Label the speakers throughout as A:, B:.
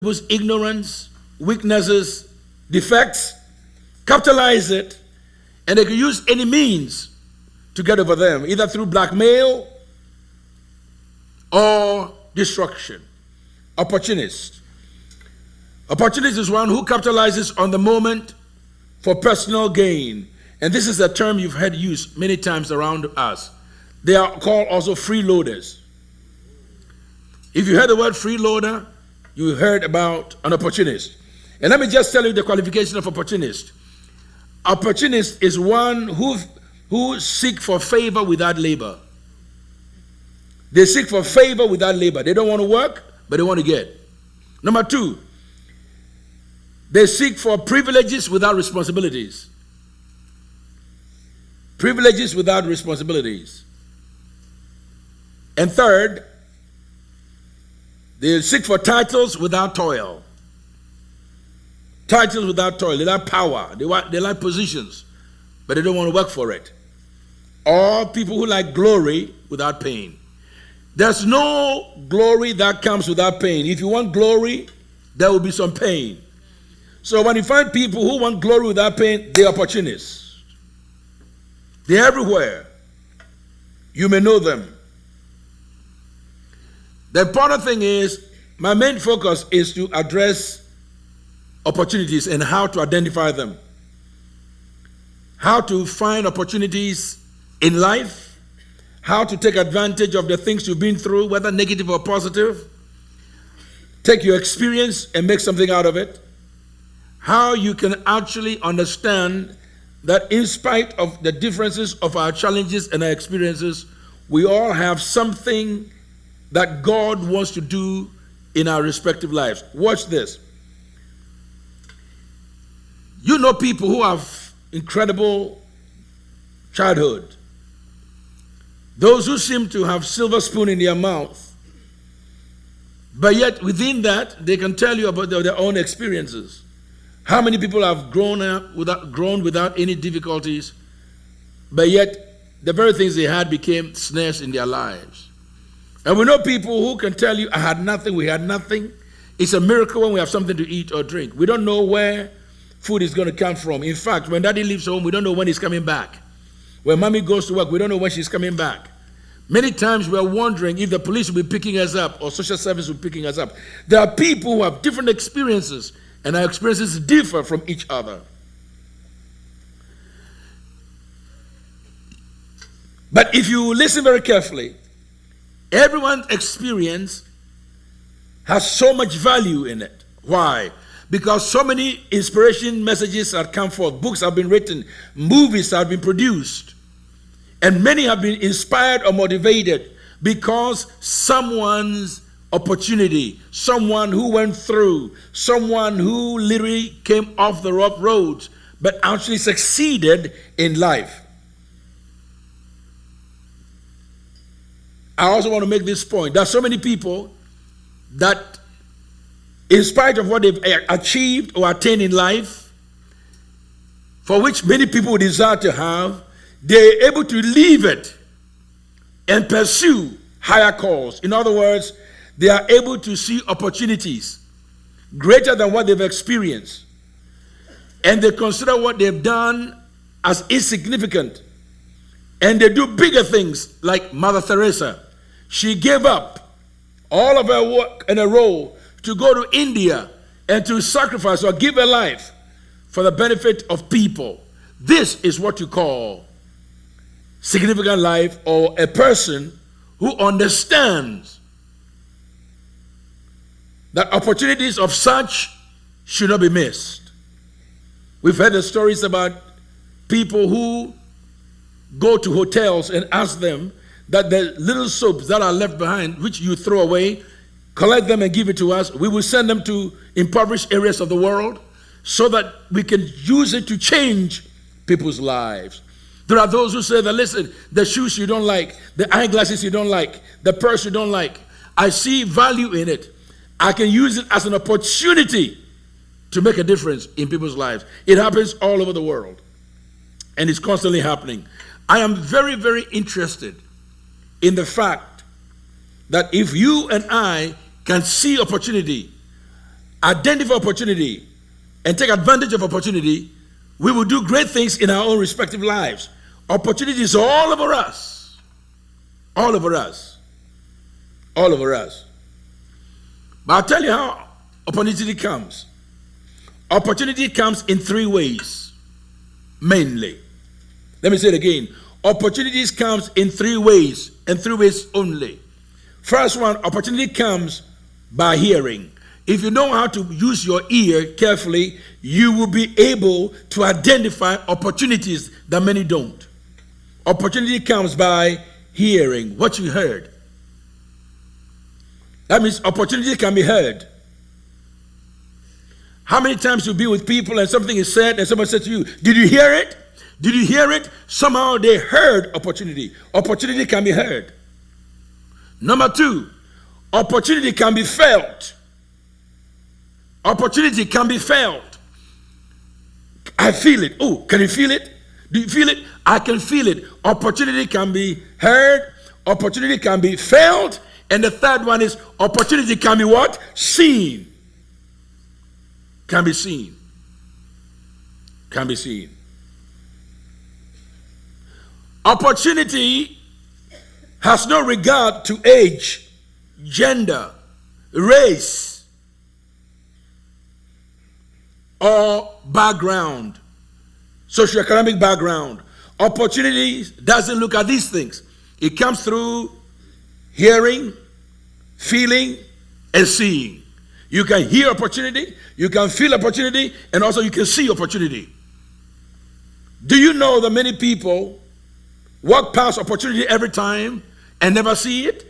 A: people's ignorance, weaknesses, defects, capitalize it, and they can use any means to get over them, either through blackmail or destruction. Opportunist. Opportunist is one who capitalizes on the moment for personal gain. And this is a term you've heard used many times around us. They are called also freeloaders. If you heard the word freeloader, you heard about an opportunist. And let me just tell you the qualification of opportunist. Opportunist is one who seek for favor without labor. They seek for favor without labor. They don't want to work, but they want to get. Number two, they seek for privileges without responsibilities. Privileges without responsibilities. And third, they seek for titles without toil. Titles without toil. They like power. They like positions, but they don't want to work for it. Or people who like glory without pain. There's no glory that comes without pain. If you want glory, there will be some pain. So when you find people who want glory without pain, they're opportunists. They're everywhere. You may know them. The important thing is, my main focus is to address opportunities and how to identify them. How to find opportunities in life, how to take advantage of the things you've been through, whether negative or positive. Take your experience and make something out of it. How you can actually understand that in spite of the differences of our challenges and our experiences, we all have something that God wants to do in our respective lives. Watch this. You know people who have incredible childhood. Those who seem to have silver spoon in their mouth. But yet within that, they can tell you about their own experiences. How many people have grown without any difficulties, but yet the very things they had became snares in their lives. And we know people who can tell you, I had nothing, we had nothing. It's a miracle when we have something to eat or drink. We don't know where food is going to come from. In fact, when daddy leaves home, we don't know when he's coming back. When mommy goes to work, we don't know when she's coming back. Many times we're wondering if the police will be picking us up or social service will be picking us up. There are people who have different experiences, and our experiences differ from each other. But if you listen very carefully, everyone's experience has so much value in it. Why? Because so many inspiration messages have come forth. Books have been written. Movies have been produced. And many have been inspired or motivated because someone's opportunity, someone who went through, someone who literally came off the rough roads, but actually succeeded in life. I also want to make this point. There are so many people that, in spite of what they've achieved or attained in life, for which many people desire to have, they're able to leave it and pursue higher calls. In other words, they are able to see opportunities greater than what they've experienced. And they consider what they've done as insignificant. And they do bigger things, like Mother Teresa. She gave up all of her work and her role to go to India and to sacrifice or give her life for the benefit of people. This is what you call significant life, or a person who understands that opportunities of such should not be missed. We've heard the stories about people who go to hotels and ask them that the little soaps that are left behind, which you throw away, collect them and give it to us. We will send them to impoverished areas of the world so that we can use it to change people's lives. There are those who say that, listen, the shoes you don't like, the eyeglasses you don't like, the purse you don't like, I see value in it. I can use it as an opportunity to make a difference in people's lives. It happens all over the world, and it's constantly happening. I am very, very interested in the fact that if you and I can see opportunity identify opportunity and take advantage of opportunity, we will do great things in our own respective lives. Opportunity is all over us. All over us. All over us. But I'll tell you how opportunity comes. Opportunity comes in three ways, mainly. Let me say it again. Opportunities comes in three ways, and three ways only. First one, opportunity comes by hearing. If you know how to use your ear carefully, you will be able to identify opportunities that many don't. Opportunity comes by hearing what you heard. That means opportunity can be heard. How many times you'll be with people and something is said and someone said to you, did you hear it? Did you hear it? Somehow they heard opportunity. Opportunity can be heard. Number two, opportunity can be felt. Opportunity can be felt. I feel it. Oh, can you feel it? Do you feel it? I can feel it. Opportunity can be heard. Opportunity can be felt. And the third one is opportunity can be what? Seen. Can be seen. Can be seen. Opportunity has no regard to age, gender, race, or background, socioeconomic background. Opportunity doesn't look at these things. It comes through hearing, feeling, and seeing. You can hear opportunity, you can feel opportunity, and also you can see opportunity. Do you know that many people walk past opportunity every time and never see it?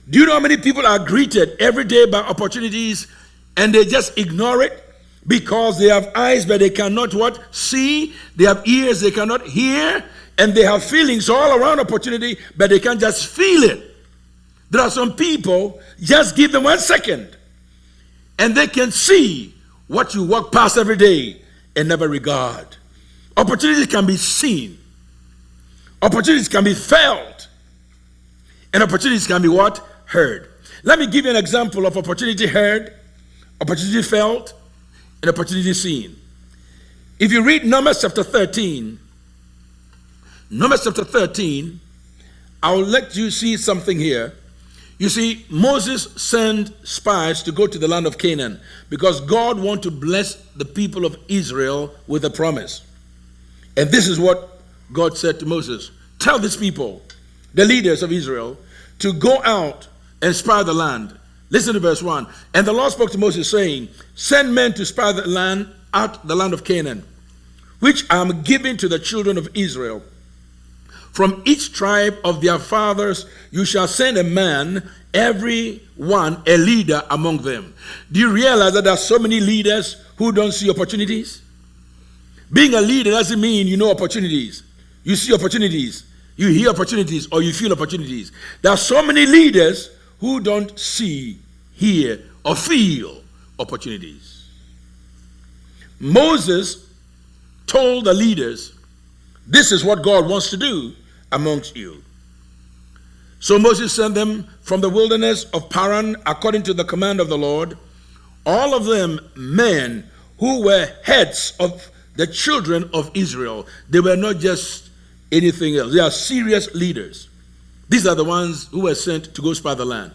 A: Do you know how many people are greeted every day by opportunities and they just ignore it because they have eyes but they cannot what? See. They have ears they cannot hear, and they have feelings all around opportunity but they can't just feel it. There are some people, just give them 1 second and they can see what you walk past every day and never regard. Opportunities can be seen. Opportunities can be felt. And opportunities can be what? Heard. Let me give you an example of opportunity heard, opportunity felt, and opportunity seen. If you read Numbers chapter 13, I will let you see something here. You see, Moses sent spies to go to the land of Canaan because God wanted to bless the people of Israel with a promise. And this is what God said to Moses. Tell these people, the leaders of Israel, to go out and spy the land. Listen to verse 1. And the Lord spoke to Moses, saying, send men to spy the land out the land of Canaan, which I am giving to the children of Israel. From each tribe of their fathers you shall send a man, every one a leader among them. Do you realize that there are so many leaders who don't see opportunities? Being a leader doesn't mean you know opportunities. You see opportunities, you hear opportunities, or you feel opportunities. There are so many leaders who don't see, hear, or feel opportunities. Moses told the leaders, this is what God wants to do amongst you. So Moses sent them from the wilderness of Paran according to the command of the Lord, all of them men who were heads of the children of Israel. They were not just anything else. They are serious leaders. These are the ones who were sent to go spy the land.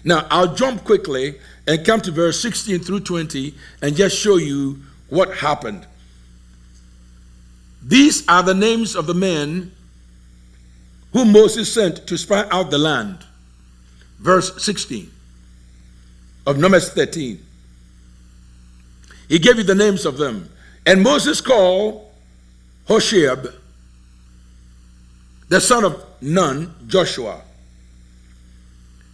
A: Now, I'll jump quickly and come to verse 16 through 20 and just show you what happened. These are the names of the men whom Moses sent to spy out the land. Verse 16 of Numbers 13. He gave you the names of them. And Moses called Hosheb, the son of Nun, Joshua.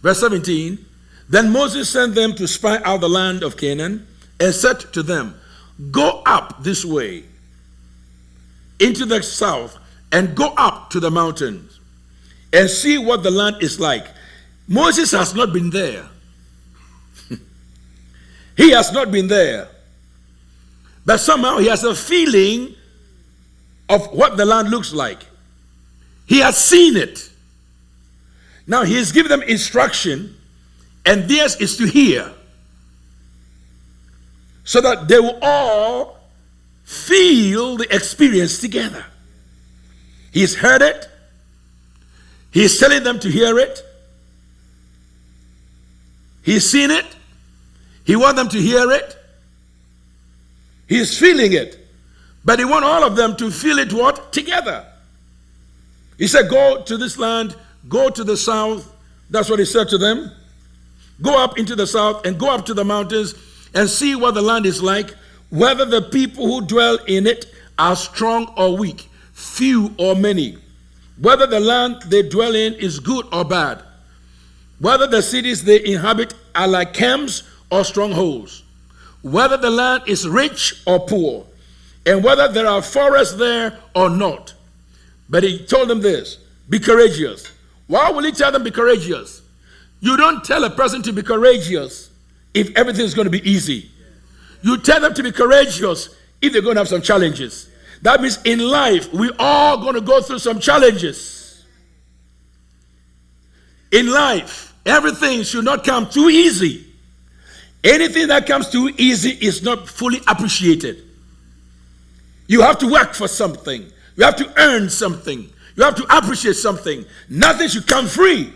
A: Verse 17. Then Moses sent them to spy out the land of Canaan and said to them, go up this way into the south and go up to the mountains and see what the land is like. Moses has not been there. He has not been there. But somehow he has a feeling of what the land looks like. He has seen it. Now he has given them instruction, and theirs is to hear. so that they will all feel the experience together. He's heard it. He's telling them to hear it. He's seen it. He wants them to hear it. He's feeling it. But he wants all of them to feel it what? Together. He said, go to this land, go to the south. That's what he said to them. Go up into the south and go up to the mountains and see what the land is like, whether the people who dwell in it are strong or weak, few or many, whether the land they dwell in is good or bad, whether the cities they inhabit are like camps or strongholds, whether the land is rich or poor, and whether there are forests there or not. But he told them this, be courageous. Why will he tell them be courageous? You don't tell a person to be courageous if everything is going to be easy. You tell them to be courageous if they're going to have some challenges. That means in life, we're all going to go through some challenges. In life, everything should not come too easy. Anything that comes too easy is not fully appreciated. You have to work for something. You have to earn something. You have to appreciate something. Nothing should come free.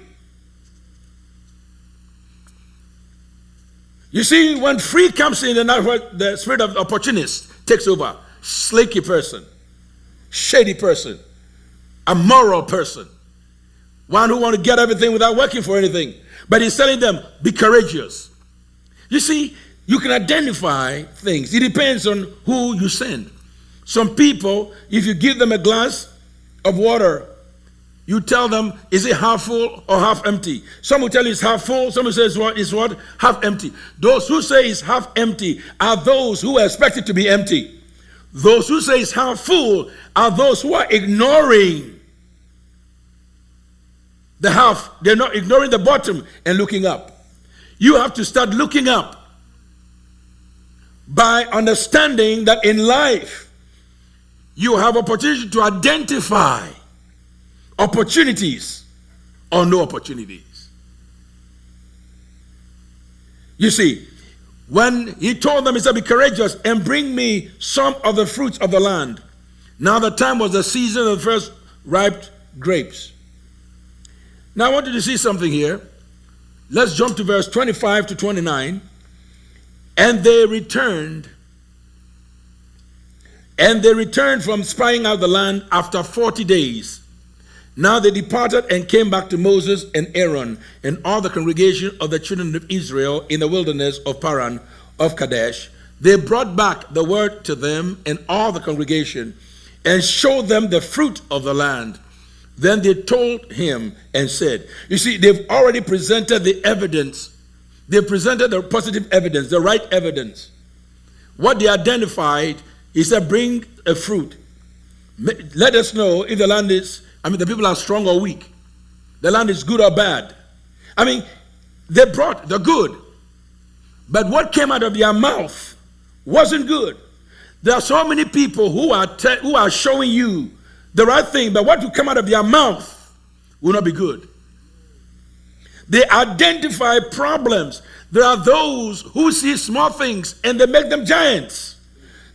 A: You see, when free comes in, and that's what the spirit of opportunist takes over. Slaky person, shady person, a moral person, one who wants to get everything without working for anything. But he's telling them, be courageous. You see, you can identify things. It depends on who you send. Some people, if you give them a glass of water, you tell them, is it half full or half empty? Some will tell you it's half full. Some will say it's what? Half empty. Those who say it's half empty are those who expect it to be empty. Those who say it's half full are those who are ignoring the half. They're not ignoring the bottom and looking up. You have to start looking up by understanding that in life you have opportunity to identify opportunities or no opportunities. You see, when he told them, he said, be courageous and bring me some of the fruits of the land. Now the time was the season of the first ripe grapes. Now I want you to see something here. Let's jump to verse 25 to 29. And they returned from spying out the land after 40 days. Now they departed and came back to Moses and Aaron and all the congregation of the children of Israel in the wilderness of Paran of Kadesh. They brought back the word to them and all the congregation and showed them the fruit of the land. Then they told him and said, you see, they've already presented the evidence. They presented the positive evidence, the right evidence. What they identified, he said, bring a fruit. Let us know if the land is, the people are strong or weak. The land is good or bad. They brought the good. But what came out of their mouth wasn't good. There are so many people who are showing you the right thing, but what will come out of their mouth will not be good. They identify problems. There are those who see small things and they make them giants.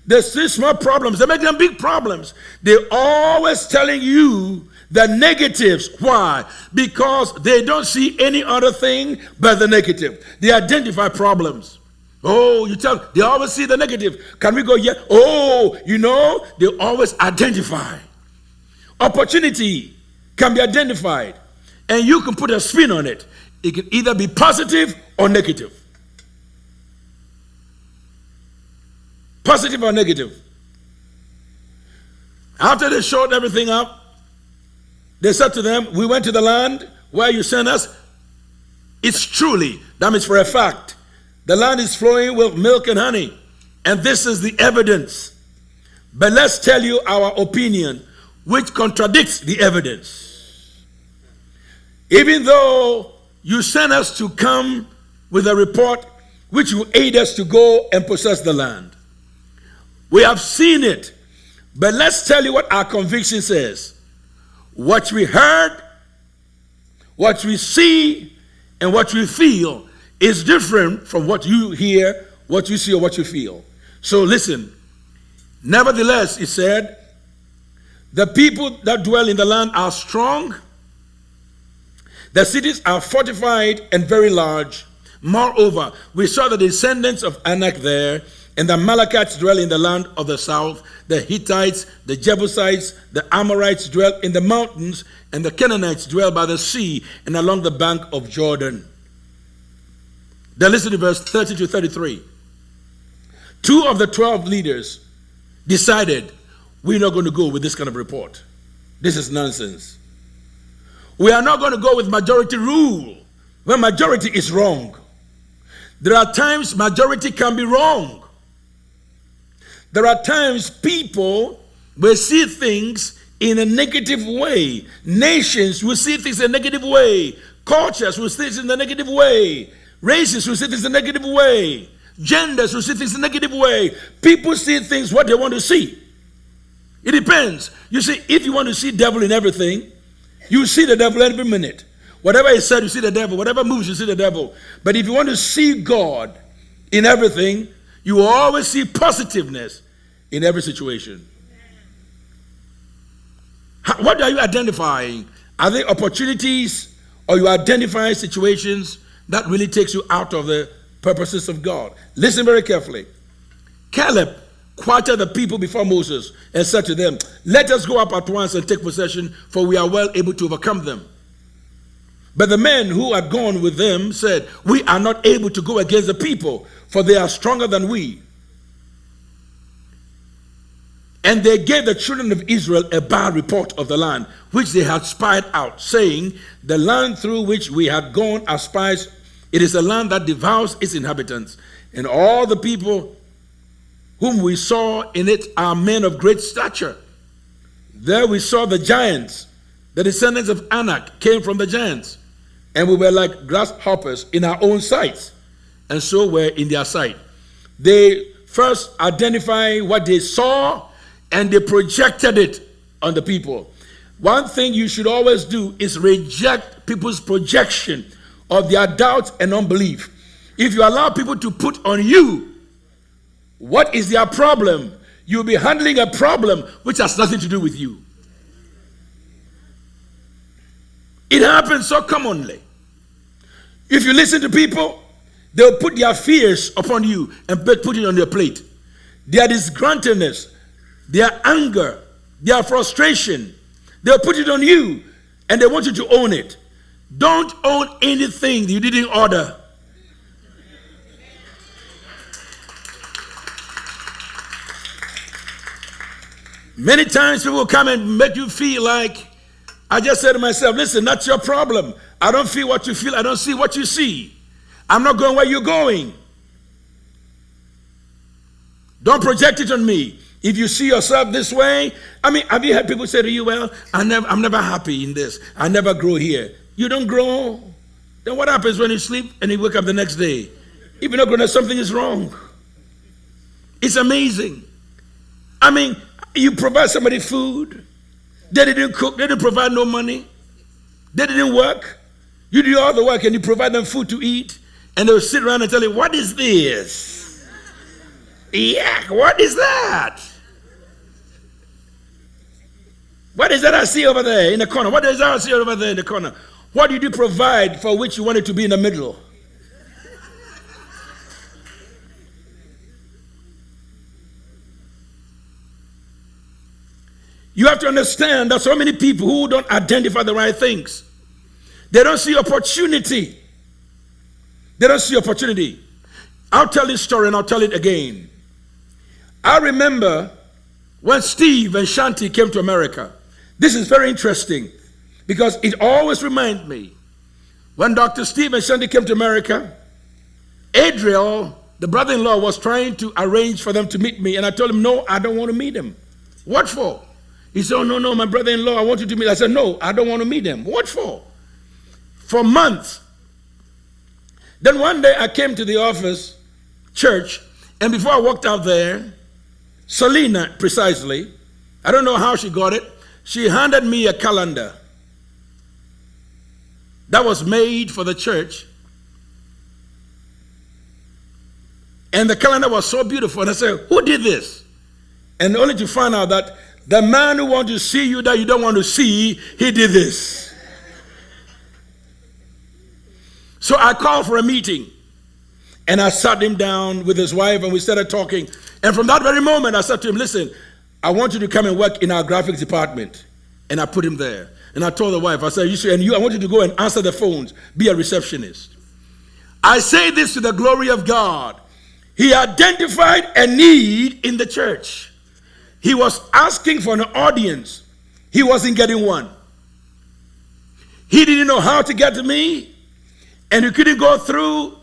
A: They see small problems, they make them big problems. They're always telling you the negatives. Why? Because they don't see any other thing but the negative. They identify problems. Oh, they always see the negative. Can we go here? Oh, they always identify. Opportunity can be identified, and you can put a spin on it. It can either be positive or negative. Positive or negative. After they showed everything up, they said to them, we went to the land where you sent us. It's truly, that means for a fact, the land is flowing with milk and honey. And this is the evidence. But let's tell you our opinion, which contradicts the evidence. Even though you sent us to come with a report which will aid us to go and possess the land. We have seen it. But let's tell you what our conviction says. What we heard, what we see, and what we feel is different from what you hear what you see or what you feel. So listen. Nevertheless, it said, the people that dwell in the land are strong. The cities are fortified and very large. Moreover, we saw the descendants of Anak there, and the Amalekites dwell in the land of the south. The Hittites, the Jebusites, the Amorites dwell in the mountains, and the Canaanites dwell by the sea and along the bank of Jordan. Then listen to verse 30 to 33. 2 of the 12 leaders decided, we're not going to go with this kind of report. This is nonsense. We are not going to go with majority rule when majority is wrong. There are times majority can be wrong. There are times people will see things in a negative way. Nations will see things in a negative way. Cultures will see things in a negative way. Races will see things in a negative way. Genders will see things in a negative way. People see things what they want to see. It depends. You see, if you want to see devil in everything, you see the devil every minute. Whatever is said, you see the devil. Whatever moves, you see the devil. But if you want to see God in everything, you will always see positiveness in every situation. What are you identifying? Are they opportunities, or you identify situations that really takes you out of the purposes of God? Listen very carefully. Caleb quieted the people before Moses and said to them, let us go up at once and take possession, for we are well able to overcome them. But the men who had gone with them said, we are not able to go against the people, for they are stronger than we. And they gave the children of Israel a bad report of the land, which they had spied out, saying, the land through which we had gone as spies, it is a land that devours its inhabitants. And all the people whom we saw in it are men of great stature. There we saw the giants. The descendants of Anak came from the giants, and we were like grasshoppers in our own sights, and so were in their sight. They first identify what they saw, and they projected it on the people. One thing you should always do is reject people's projection of their doubts and unbelief. If you allow people to put on you what is their problem, you'll be handling a problem which has nothing to do with you. It happens so commonly. If you listen to people, they'll put their fears upon you and put it on their plate. Their disgruntledness, their anger, their frustration, they'll put it on you and they want you to own it. Don't own anything you didn't order. Many times people will come and make you feel like, I just said to myself, listen, that's your problem. I don't feel what you feel. I don't see what you see. I'm not going where you're going. Don't project it on me. If you see yourself this way, I mean, have you heard people say to you, well, I'm never happy in this. I never grow here. You don't grow? Then what happens when you sleep and you wake up the next day? If you're not growing, something is wrong. It's amazing. I mean, you provide somebody food. They didn't cook. They didn't provide no money. They didn't work. You do all the work and you provide them food to eat. And they'll sit around and tell you, what is this? Yeah, what is that? What is that I see over there in the corner? What is that I see over there in the corner? What did you provide for which you wanted to be in the middle? You have to understand that so many people who don't identify the right things, they don't see opportunity. They don't see opportunity. I'll tell this story and I'll tell it again. I remember when Steve and Shanti came to America. This is very interesting because it always reminds me. When Dr. Steve and Shanti came to America, Adriel, the brother-in-law, was trying to arrange for them to meet me. And I told him, no, I don't want to meet him. What for? He said, oh, no, my brother-in-law, I want you to meet. I said, no, I don't want to meet him. What for? For months. Then one day I came to the office, church, and before I walked out there, Selena, precisely, I don't know how she got it, she handed me a calendar that was made for the church. And the calendar was so beautiful. And I said, who did this? And only to find out that the man who wants to see you that you don't want to see, he did this. So I called for a meeting. And I sat him down with his wife and we started talking. And from that very moment, I said to him, listen, I want you to come and work in our graphics department. And I put him there. And I told the wife, I said, I want you to go and answer the phones, be a receptionist. I say this to the glory of God. He identified a need in the church. He was asking for an audience. He wasn't getting one. He didn't know how to get to me, and he couldn't go through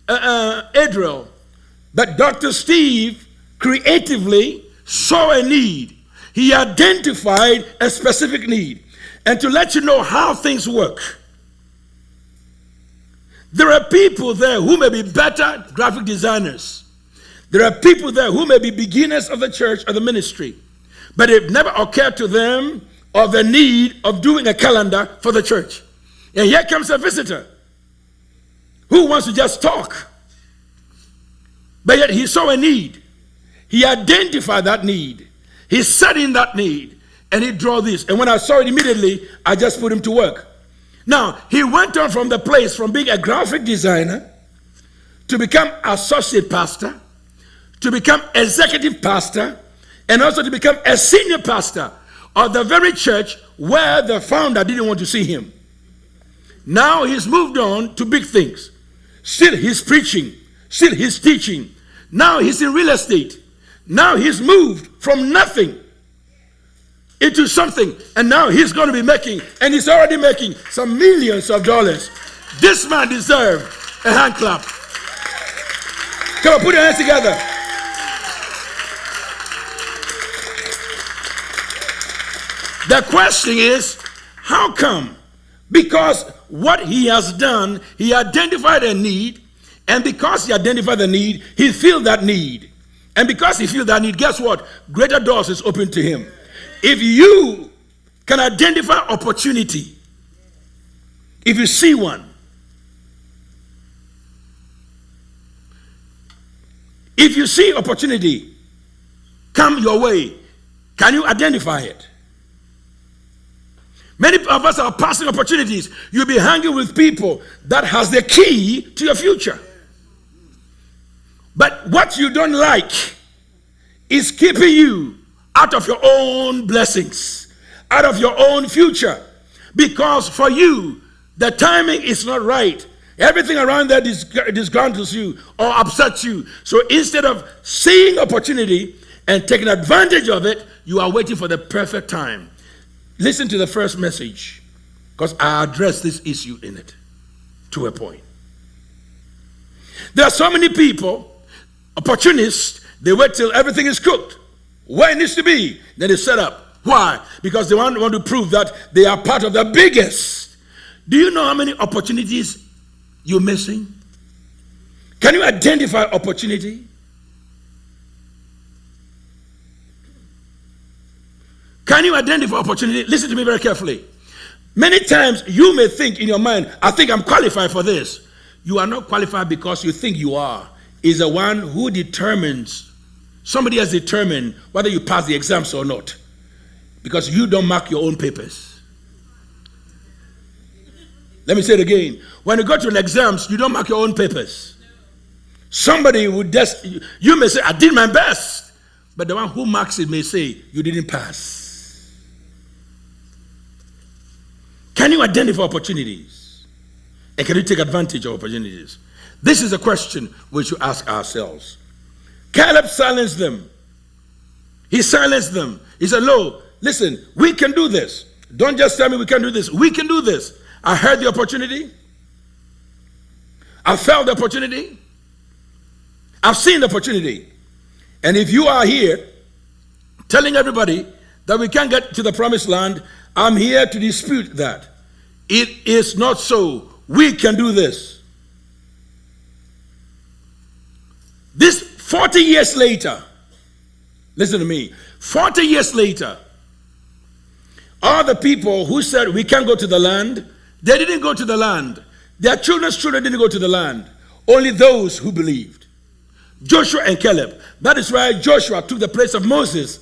A: Adriel. But Dr. Steve creatively saw a need. He identified a specific need. And to let you know how things work, there are people there who may be better graphic designers. There are people there who may be beginners of the church or the ministry, but it never occurred to them of the need of doing a calendar for the church. And here comes a visitor who wants to just talk. But yet he saw a need. He identified that need. He set in that need, and he drew this. And when I saw it immediately, I just put him to work. Now, he went on from the place from being a graphic designer to become associate pastor, to become executive pastor, and also to become a senior pastor of the very church where the founder didn't want to see him. Now he's moved on to big things. Still he's preaching. Still he's teaching. Now he's in real estate. Now he's moved from nothing into something. And now he's going to be making, and he's already making some millions of dollars. This man deserves a hand clap. Come on, put your hands together. The question is, how come? Because what he has done, he identified a need, and because he identified the need, he filled that need. And because he filled that need, guess what? Greater doors is open to him. If you can identify opportunity, if you see one, if you see opportunity come your way, can you identify it? Many of us are passing opportunities. You'll be hanging with people that has the key to your future. But what you don't like is keeping you out of your own blessings, out of your own future. Because for you, the timing is not right. Everything around that disgruntles you or upsets you. So instead of seeing opportunity and taking advantage of it, you are waiting for the perfect time. Listen to the first message, because I address this issue in it to a point. There are so many people, opportunists, they wait till everything is cooked, where it needs to be, then they set up. Why? Because they want to prove that they are part of the biggest. Do you know how many opportunities you're missing? Can you identify opportunity? Can you identify opportunity? Listen to me very carefully. Many times you may think in your mind, I think I'm qualified for this. You are not qualified because you think you are. It's the one who determines, somebody has determined whether you pass the exams or not. Because you don't mark your own papers. Let me say it again. When you go to an exams, you don't mark your own papers. Somebody would just, you may say, I did my best. But the one who marks it may say, you didn't pass. Can you identify opportunities? And can you take advantage of opportunities? This is a question we should ask ourselves. Caleb silenced them. He silenced them. He said, no, listen, we can do this. Don't just tell me we can do this. We can do this. I heard the opportunity. I felt the opportunity. I've seen the opportunity. And if you are here telling everybody that we can't get to the promised land, I'm here to dispute that. It is not so. We can do this. This 40 years later, listen to me, 40 years later, all the people who said we can't go to the land, they didn't go to the land. Their children's children didn't go to the land. Only those who believed. Joshua and Caleb. That is why Joshua took the place of Moses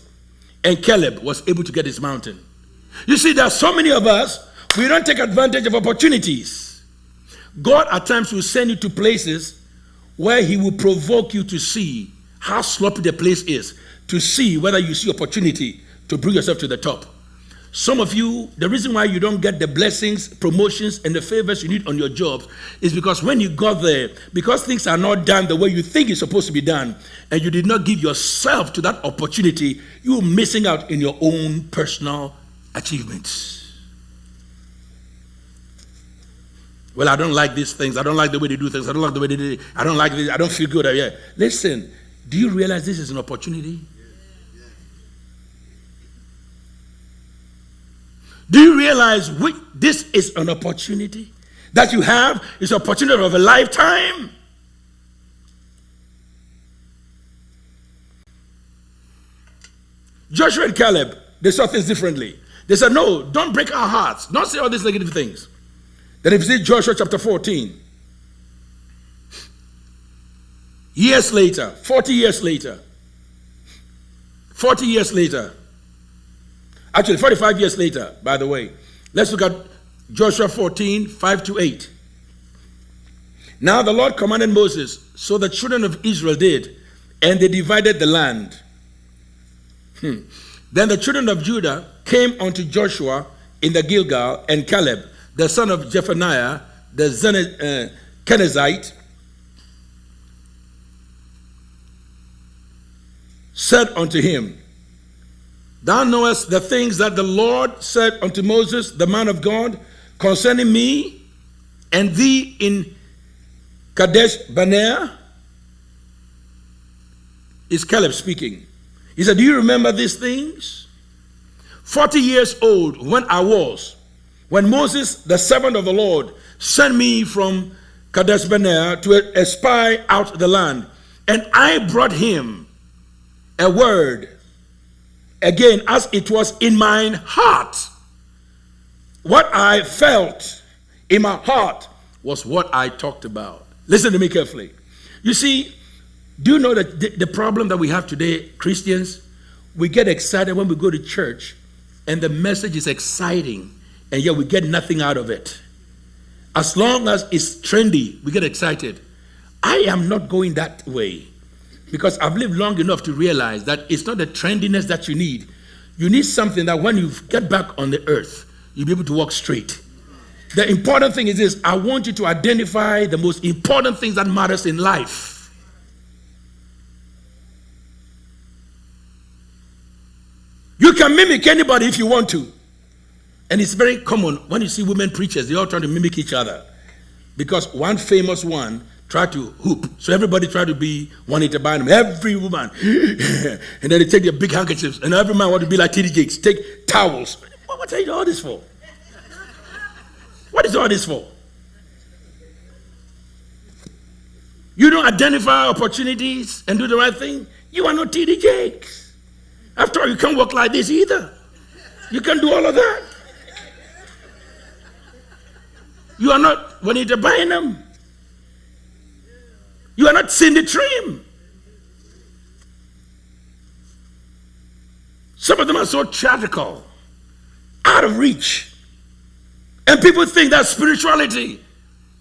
A: and Caleb was able to get his mountain. You see, there are so many of us, we don't take advantage of opportunities. God at times will send you to places where he will provoke you to see how sloppy the place is, to see whether you see opportunity to bring yourself to the top. Some of you, the reason why you don't get the blessings, promotions, and the favors you need on your jobs is because when you got there, because things are not done the way you think it's supposed to be done, and you did not give yourself to that opportunity, you're missing out in your own personal achievements. Well, I don't like these things. I don't like the way they do things. I don't like the way they do it. I don't like this. I don't feel good. Yeah. Listen, do you realize this is an opportunity? Do you realize this is an opportunity that you have? It's an opportunity of a lifetime. Joshua and Caleb, they saw things differently. They said, no, don't break our hearts. Don't say all these negative things. Then if you see Joshua chapter 14, years later, 40 years later, actually 45 years later, by the way, let's look at Joshua 14, 5-8. Now the Lord commanded Moses, so the children of Israel did, and they divided the land. Then the children of Judah came unto Joshua in the Gilgal, and Caleb, the son of Jephunneh, the Kenizzite, said unto him, Thou knowest the things that the Lord said unto Moses, the man of God, concerning me and thee in Kadesh Barnea. Is Caleb speaking. He said, do you remember these things? 40 years old when I was, when Moses, the servant of the Lord, sent me from Kadesh Barnea to espy out the land, and I brought him a word, again, as it was in mine heart. What I felt in my heart was what I talked about. Listen to me carefully. You see, do you know that the problem that we have today, Christians, we get excited when we go to church and the message is exciting and yet we get nothing out of it. As long as it's trendy, we get excited. I am not going that way because I've lived long enough to realize that it's not the trendiness that you need. You need something that when you get back on the earth, you'll be able to walk straight. The important thing is this: I want you to identify the most important things that matters in life. You can mimic anybody if you want to. And it's very common when you see women preachers, they all try to mimic each other. Because one famous one tried to hoop. So everybody tried to be Juanita Bynum. Every woman. And then they take their big handkerchiefs. And every man want to be like T.D. Jakes. Take towels. What are you doing all this for? What is all this for? You don't identify opportunities and do the right thing. You are not T.D. Jakes. After all, you can't walk like this either. You can do all of that. You are not Juanita Bynum. You are not Cindy Trim. Some of them are so theatrical, out of reach. And people think that's spirituality.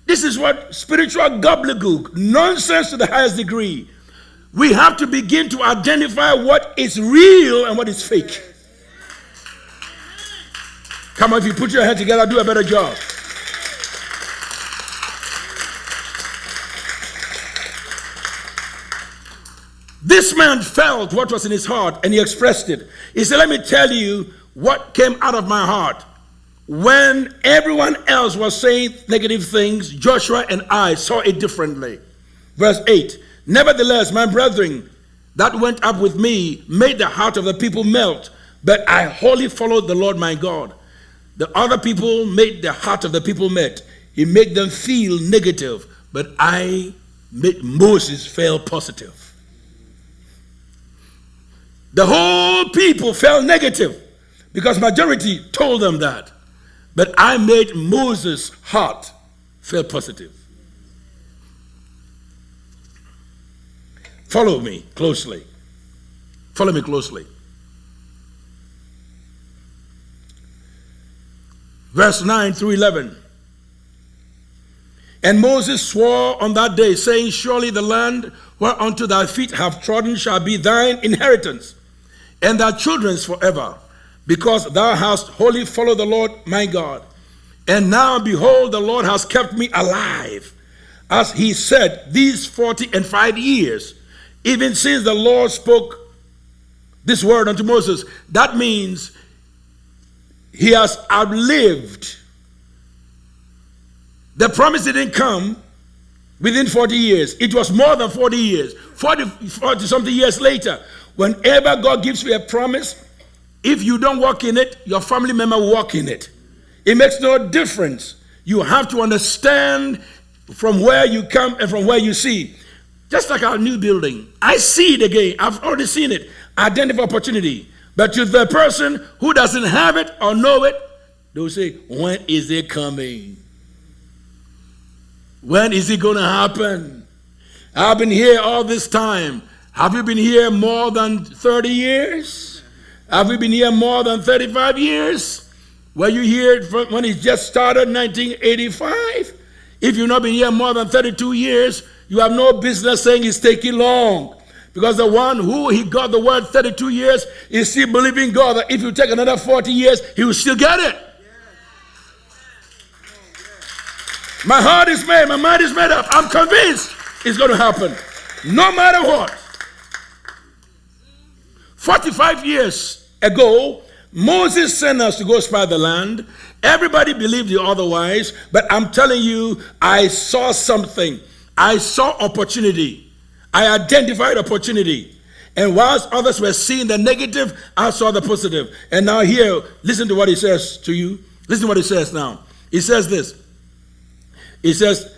A: This is what spiritual gobbledygook, nonsense to the highest degree. We have to begin to identify what is real and what is fake. Come on, if you put your head together, do a better job. This man felt what was in his heart and he expressed it. He said, let me tell you what came out of my heart. When everyone else was saying negative things, Joshua and I saw it differently. Verse 8, nevertheless, my brethren that went up with me made the heart of the people melt, but I wholly followed the Lord my God. The other people made the heart of the people melt. He made them feel negative, but I made Moses feel positive. The whole people felt negative because majority told them that. But I made Moses' heart feel positive. Follow me closely. Follow me closely. Verse 9 through 11. And Moses swore on that day, saying, surely the land whereunto thy feet have trodden shall be thine inheritance, and thy children's forever, because thou hast wholly followed the Lord my God. And now, behold, the Lord has kept me alive, as he said, these 45 years, even since the Lord spoke this word unto Moses. That means he has outlived. The promise didn't come within 40 years. It was more than 40 years. 40 something years later, whenever God gives you a promise, if you don't walk in it, your family member will walk in it. It makes no difference. You have to understand from where you come and from where you see. Just like our new building. I see it again. I've already seen it. Identify opportunity. But to the person who doesn't have it or know it, they'll say, when is it coming? When is it going to happen? I've been here all this time. Have you been here more than 30 years? Have you been here more than 35 years? Were you here when it just started in 1985? If you've not been here more than 32 years, you have no business saying it's taking long. Because the one who he got the word 32 years is still believing God that if you take another 40 years, he will still get it. My heart is made, my mind is made up. I'm convinced it's going to happen. No matter what. 45 years ago, Moses sent us to go spy the land. Everybody believed you otherwise, but I'm telling you, I saw something. I saw opportunity. I identified opportunity. And whilst others were seeing the negative, I saw the positive. And now here, listen to what he says to you. Listen to what he says now. He says this. He says,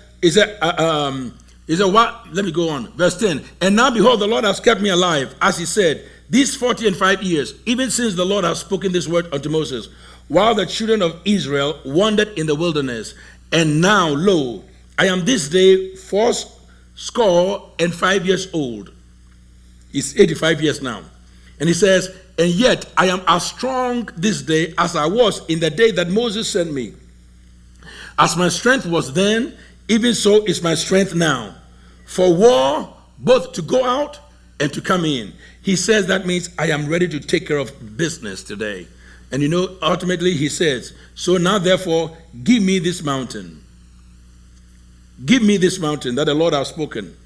A: what? Let me go on. Verse 10. And now behold, the Lord has kept me alive, as he said, these 45 years, even since the Lord has spoken this word unto Moses, while the children of Israel wandered in the wilderness. And now, lo, I am this day 85 years old. He's 85 years now. And he says, and yet I am as strong this day as I was in the day that Moses sent me. As my strength was then, even so is my strength now. For war, both to go out and to come in. He says that means I am ready to take care of business today. And you know, ultimately he says, so now therefore, give me this mountain. Give me this mountain that the Lord has spoken.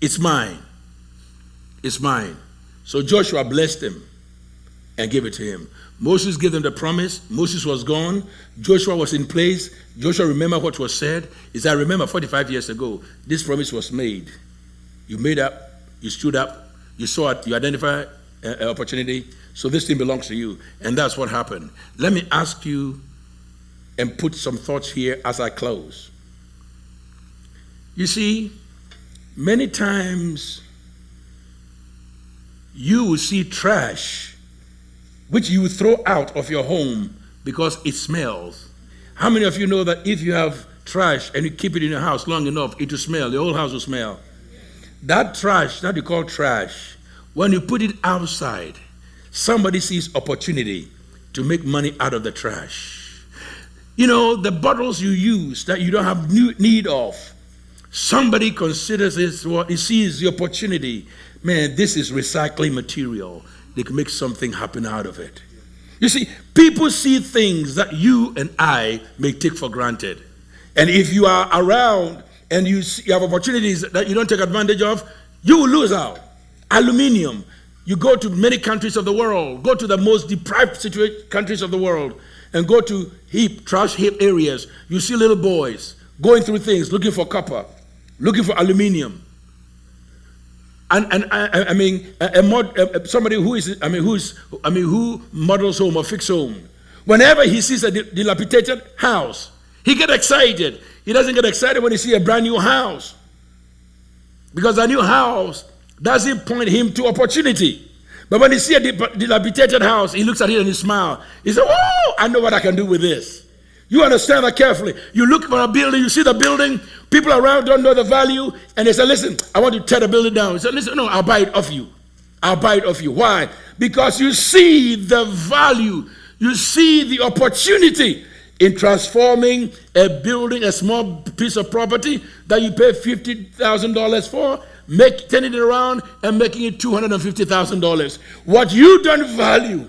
A: It's mine. It's mine. So Joshua blessed him and gave it to him. Moses gave them the promise. Moses was gone. Joshua was in place. Joshua remembered what was said. He said, I remember 45 years ago, this promise was made. You made up, you stood up, you saw it, you identified an opportunity. So this thing belongs to you. And that's what happened. Let me ask you and put some thoughts here as I close. You see, many times you will see trash which you throw out of your home because it smells. How many of you know that if you have trash and you keep it in your house long enough, it will smell, the whole house will smell? That trash, that you call trash, when you put it outside, somebody sees opportunity to make money out of the trash. You know, the bottles you use that you don't have need of, somebody considers it, he sees the opportunity. Man, this is recycling material. They can make something happen out of it. You see, people see things that you and I may take for granted. And if you are around and you have opportunities that you don't take advantage of, you will lose out. Aluminium. You go to many countries of the world, go to the most deprived countries of the world, and go to trash heap areas. You see little boys going through things, looking for copper, looking for aluminium. Somebody who models home or fix home. Whenever he sees a dilapidated house, he gets excited. He doesn't get excited when he sees a brand new house, because a new house doesn't point him to opportunity. But when he sees a dilapidated house, he looks at it and he smiles. He says, "Oh, I know what I can do with this." You understand that carefully. You look for a building, you see the building, People around don't know the value, and they say, listen, I want to tear the building down. He said, listen, no, I'll buy it off you. I'll buy it off you. Why? Because you see the value. You see the opportunity in transforming a building, a small piece of property that you pay $50,000 for, turning it around and making it $250,000. What you don't value,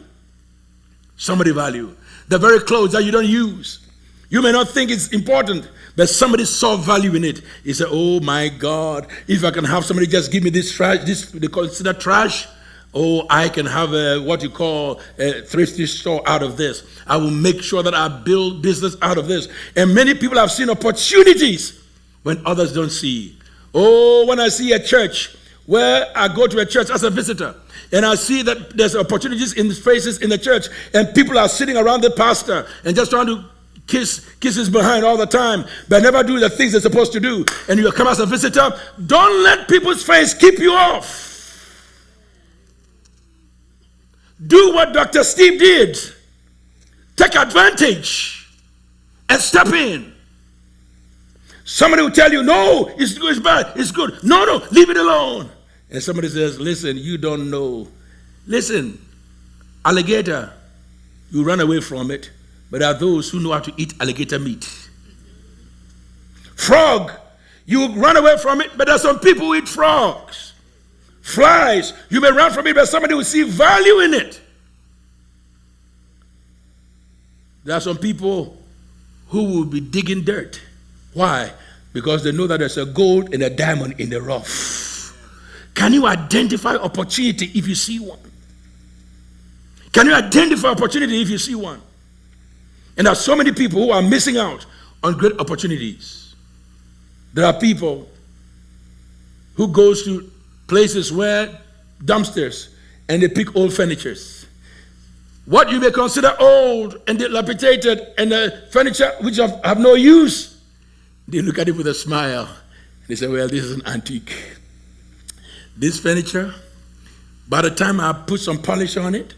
A: somebody value. The very clothes that you don't use. You may not think it's important, but somebody saw value in it. He said, oh my God, if I can have somebody just give me this trash, they consider trash. Oh, I can have what you call a thrifty store out of this. I will make sure that I build business out of this. And many people have seen opportunities when others don't see. Oh, when I see a church, where I go to a church as a visitor, and I see that there's opportunities in spaces in the church, and people are sitting around the pastor and just trying to kiss his behind all the time, but never do the things they're supposed to do. And you come as a visitor, don't let people's face keep you off. Do what Dr. Steve did. Take advantage and step in. Somebody will tell you, no, it's good, it's bad, it's good. No, leave it alone. And somebody says, listen, you don't know. Listen, alligator, you run away from it, but there are those who know how to eat alligator meat. Frog, you run away from it, but there are some people who eat frogs. Flies, you may run from it, but somebody will see value in it. There are some people who will be digging dirt. Why? Because they know that there's a gold and a diamond in the rough. Can you identify opportunity if you see one? Can you identify opportunity if you see one? And there are so many people who are missing out on great opportunities. There are people who goes to places where dumpsters and they pick old furnitures. What you may consider old and dilapidated and the furniture which have no use, they look at it with a smile. They say, well, this is an antique. This furniture, by the time I put some polish on it,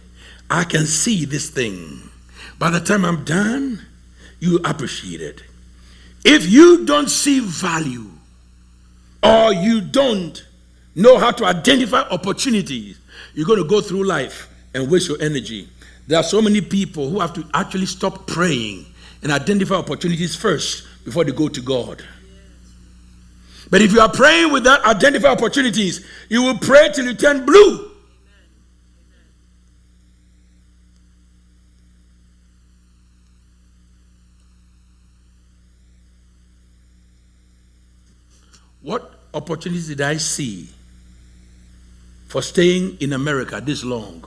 A: I can see this thing. By the time I'm done, you appreciate it. If you don't see value or you don't know how to identify opportunities, you're going to go through life and waste your energy. There are so many people who have to actually stop praying and identify opportunities first before they go to God. But if you are praying without identify opportunities, you will pray till you turn blue. What opportunities did I see for staying in America this long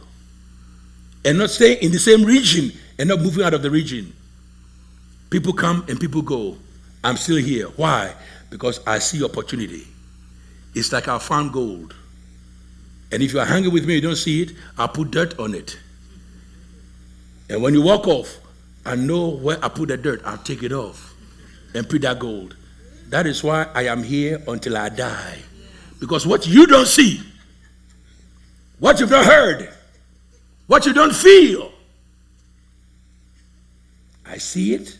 A: and not staying in the same region and not moving out of the region? People come and people go. I'm still here. Why? Because I see opportunity. It's like I found gold. And if you are hanging with me, you don't see it, I'll put dirt on it. And when you walk off, I know where I put the dirt. I'll take it off and put that gold. That is why I am here until I die. Because what you don't see, what you've not heard, what you don't feel, I see it,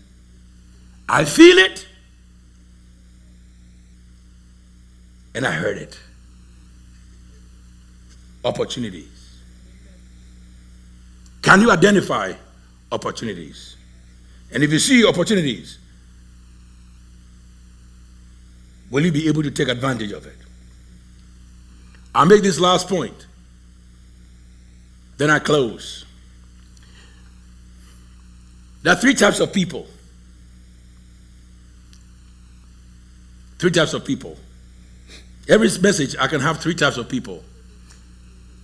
A: I feel it, and I heard it. Opportunities. Can you identify opportunities? And if you see opportunities, will you be able to take advantage of it? I'll make this last point. Then I close. There are three types of people. Three types of people. Every message, I can have three types of people.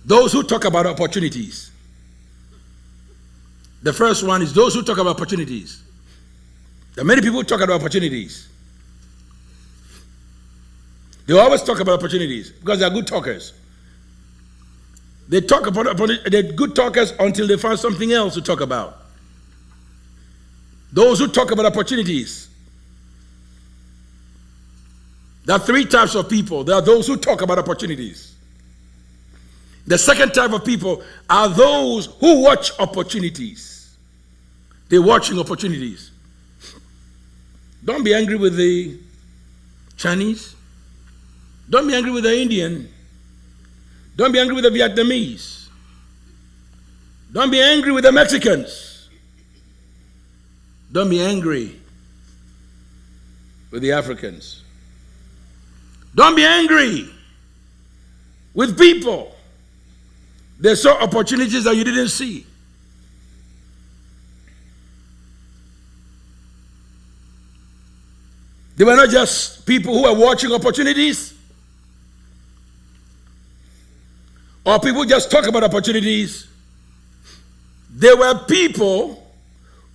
A: Those who talk about opportunities. The first one is those who talk about opportunities. There are many people who talk about opportunities. They always talk about opportunities because they are good talkers. They talk about they're good talkers until they find something else to talk about. Those who talk about opportunities. There are three types of people. There are those who talk about opportunities. The second type of people are those who watch opportunities. They're watching opportunities. Don't be angry with the Chinese. Don't be angry with the Indian. Don't be angry with the Vietnamese. Don't be angry with the Mexicans. Don't be angry with the Africans. Don't be angry with people. They saw opportunities that you didn't see. They were not just people who were watching opportunities, or people just talk about opportunities. There were people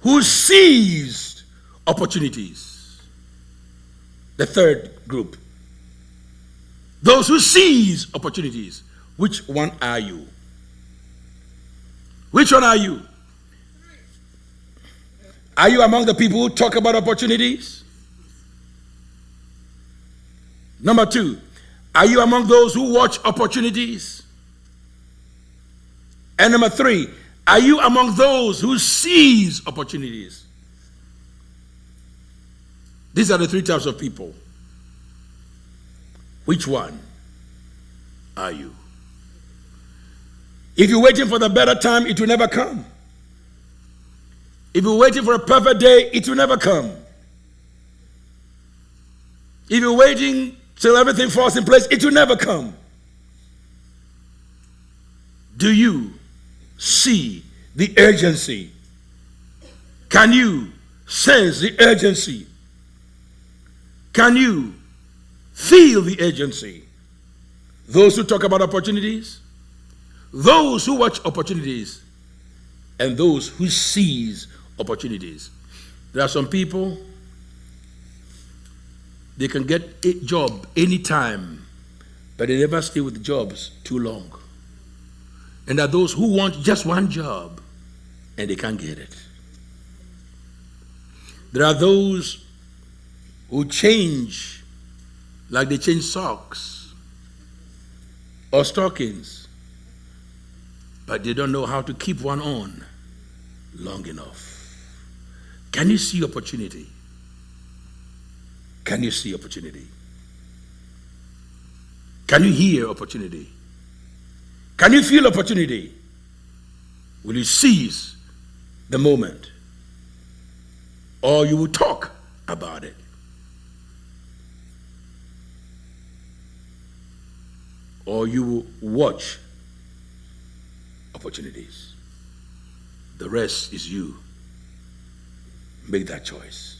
A: who seized opportunities. The third group. Those who seize opportunities. Which one are you? Which one are you? Are you among the people who talk about opportunities? Number two, are you among those who watch opportunities? And number three, are you among those who seize opportunities? These are the three types of people. Which one are you? If you're waiting for the better time, it will never come. If you're waiting for a perfect day, it will never come. If you're waiting till everything falls in place, it will never come. Do you see the urgency? Can you sense the urgency? Can you feel the urgency? Those who talk about opportunities, those who watch opportunities, and those who seize opportunities. There are some people, they can get a job anytime, but they never stay with jobs too long. And there are those who want just one job, and they can't get it. There are those who change like they change socks or stockings, but they don't know how to keep one on long enough. Can you see opportunity? Can you see opportunity? Can you hear opportunity? Can you feel opportunity? Will you seize the moment? Or you will talk about it? Or you will watch opportunities? The rest is you. Make that choice.